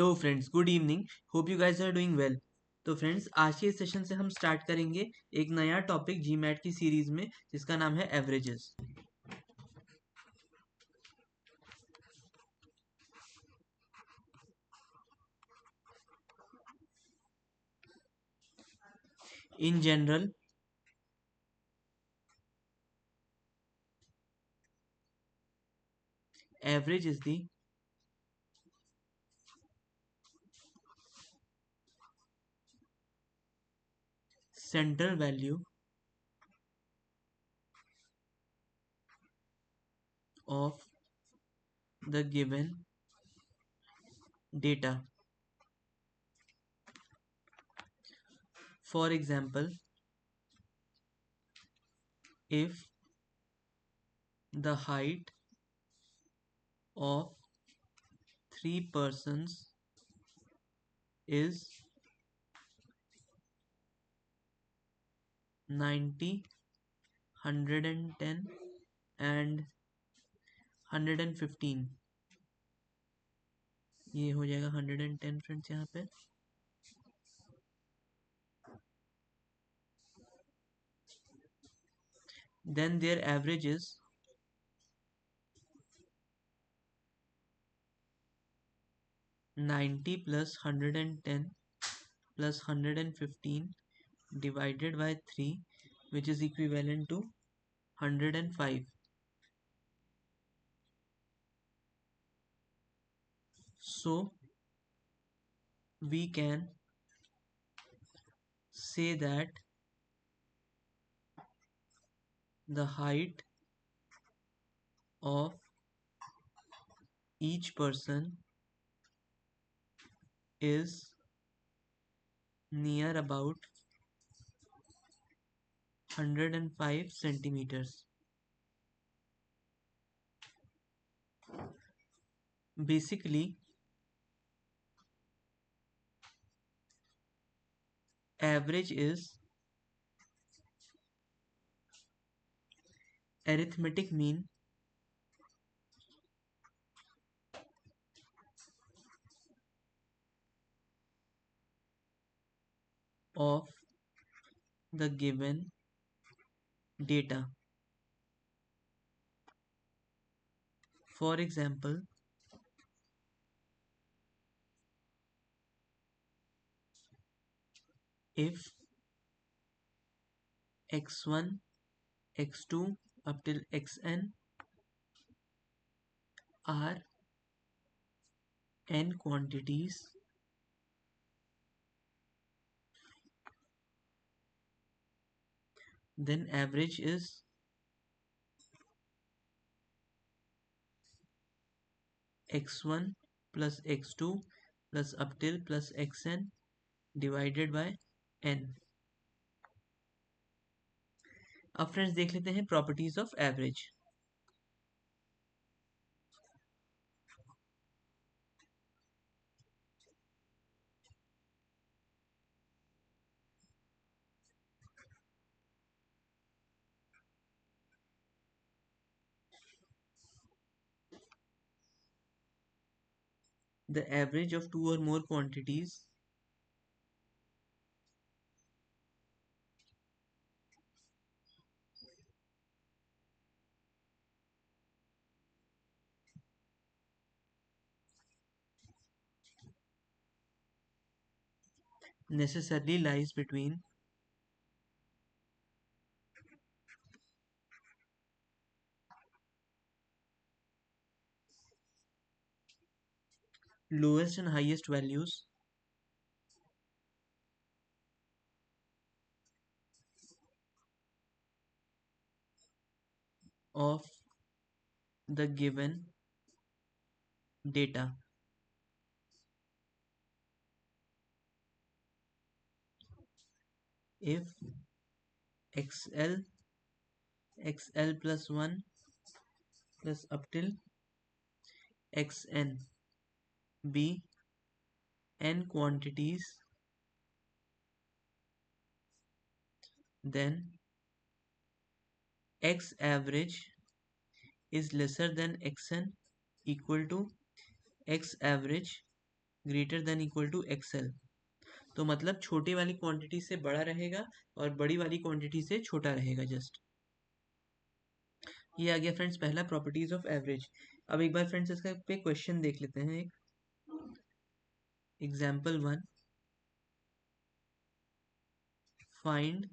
Hello friends, good evening. Hope you guys are doing well. तो friends, आज के session से हम स्टार्ट करेंगे एक नया टॉपिक जीमैट की सीरीज में, जिसका नाम है averages. In general, average is the central value of the given data. For example, if the height of three persons is 90, 110 and 115, ये हो जाएगा 110 फ्रेंड्स यहाँ पे। Then their average is 90 plus 110 plus 115 divided by 3, which is equivalent to 105. So we can say that the height of each person is near about 105 centimeters. Basically, average is arithmetic mean of the given data. For example, if x1, x2 up till xn are n quantities, then average is x1 plus x2 plus up till plus xn divided by n. अब friends देख लेते हैं properties of average. The average of two or more quantities necessarily lies between lowest and highest values of the given data. If xl, xl plus 1 plus up till xn be n quantities, then x average is lesser than xn, equal to x average greater than equal to x l. तो मतलब छोटे वाली quantity से बड़ा रहेगा और बड़ी वाली क्वांटिटी से छोटा रहेगा जस्ट। ये आ गया फ्रेंड्स पहला प्रॉपर्टीज ऑफ एवरेज। अब एक बार फ्रेंड्स इसका पे क्वेश्चन देख लेते हैं। Example 1, find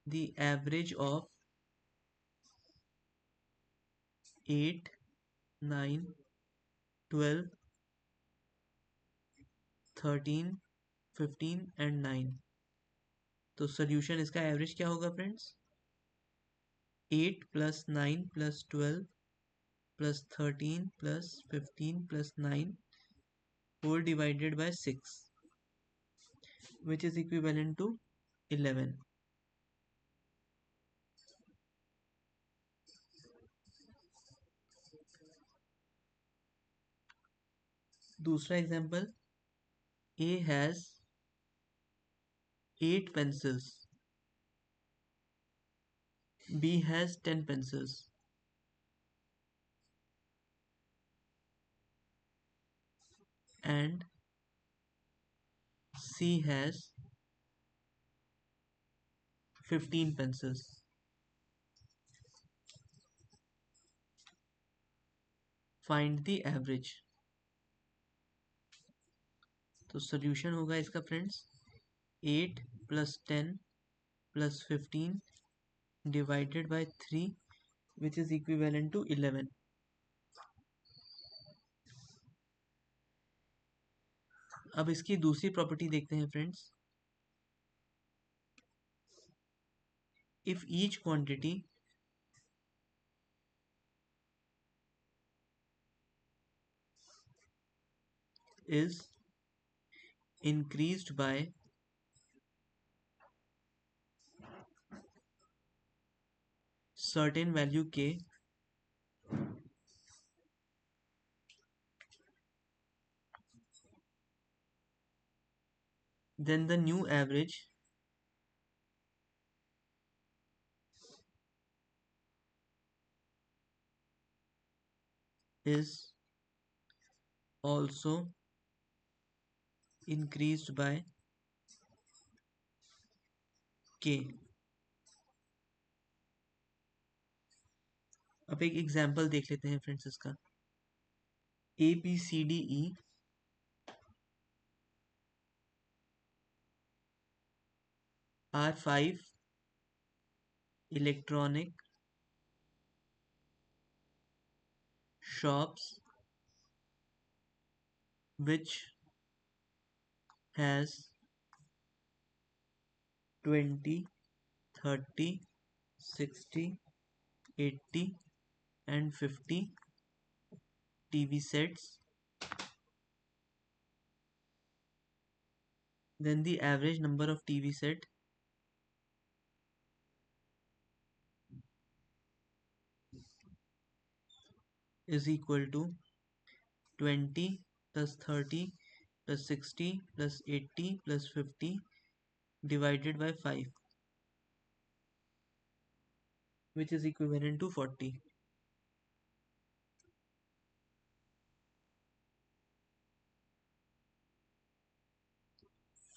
the average of 8, 9, 12, 13, 15 and 9। तो सोल्यूशन इसका एवरेज क्या होगा friends? 8 plus 9 plus 12 plus 13 plus 15 plus 9 whole divided by 6 which is equivalent to 11। दूसरा example, A has 8 pencils, B has 10 pencils and C has 15 pencils। Find the average. तो solution होगा इसका friends 8 plus 10 plus 15 divided by 3 which is equivalent to 11। अब इसकी दूसरी property देखते हैं friends. If each quantity is increased by certain value k, then the new average is also increased by k। अब एक एग्जाम्पल देख लेते हैं फ्रेंड्स इसका। A B C D E are 5 electronic shops which has 20, 30, 60, 80 and 50 TV sets, then the average number of TV set is equal to 20 plus 30 plus 60 plus 80 plus 50 divided by 5 which is equivalent to 40।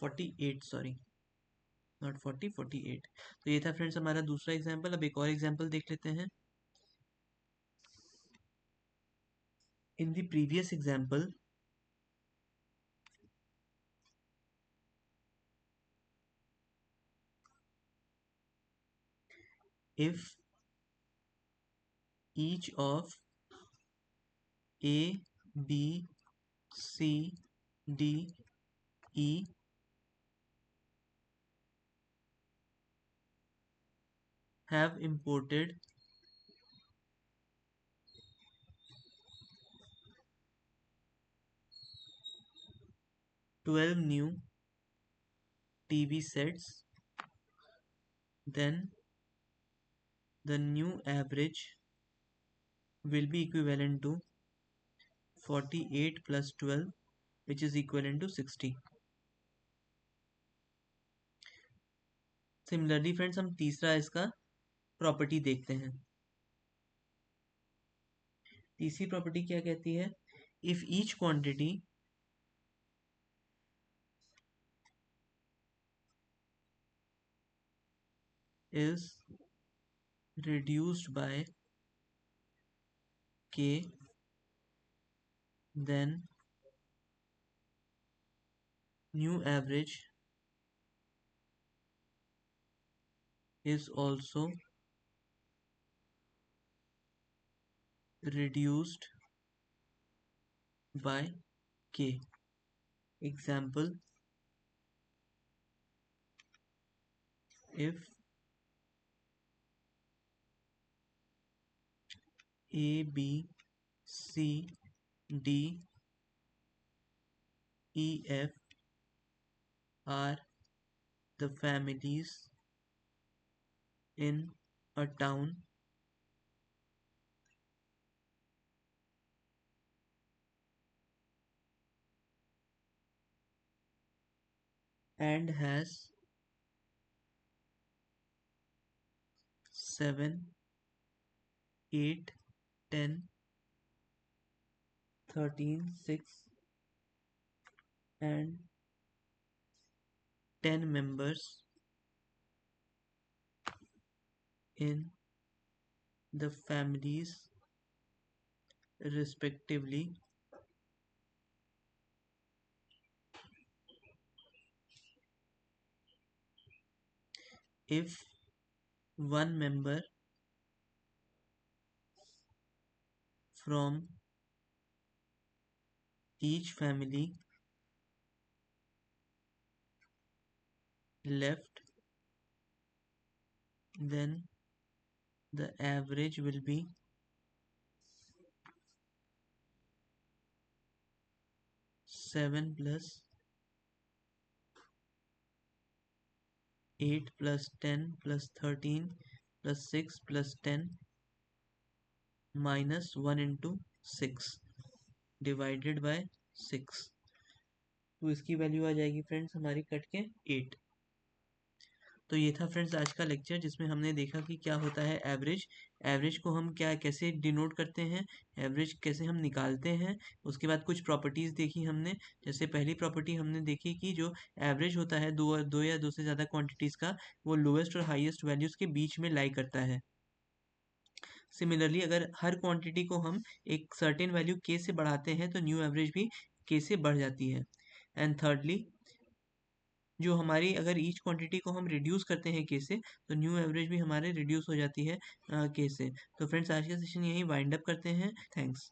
48 sorry, not 40, 48। तो ये था friends हमारा दूसरा example. अब एक और example देख लेते हैं। In the previous example if each of A, B, C, D, E have imported 12 new TV sets, then the new average will be equivalent to 48 plus 12 which is equivalent to 60। Similarly friends हम तीसरा इसका property देखते हैं। तीसरी property क्या कहती है? if each quantity is reduced by k, then new average is also reduced by k. Example, if A, B, C, D, E, F are the families in a town and has 7, 8, 10, 13, 6 and 10 members in the families respectively, if one member from each family left, then the average will be 7 plus 8 plus 10 plus 13 plus 6 plus 10 minus 1 into 6 divided by 6। तो इसकी value आ जाएगी friends हमारी cut के 8। तो ये था friends आज का लेक्चर, जिसमें हमने देखा कि क्या होता है एवरेज, एवरेज को हम क्या कैसे डिनोट करते हैं, एवरेज कैसे हम निकालते हैं। उसके बाद कुछ प्रॉपर्टीज़ देखी हमने। जैसे पहली प्रॉपर्टी हमने देखी कि जो एवरेज होता है दो या दो से ज़्यादा क्वांटिटीज़ का, वो लोएस्ट और हाईएस्ट वैल्यूज़ के बीच में लाई करता है। सिमिलरली अगर हर क्वांटिटी को हम एक सर्टेन वैल्यू के से बढ़ाते हैं तो न्यू एवरेज भी के से बढ़ जाती है। एंड थर्डली, जो हमारी अगर ईच क्वांटिटी को हम रिड्यूस करते हैं के से, तो न्यू एवरेज भी हमारे रिड्यूस हो जाती है के से। तो फ्रेंड्स आज का सेशन यही वाइंड अप करते हैं। थैंक्स।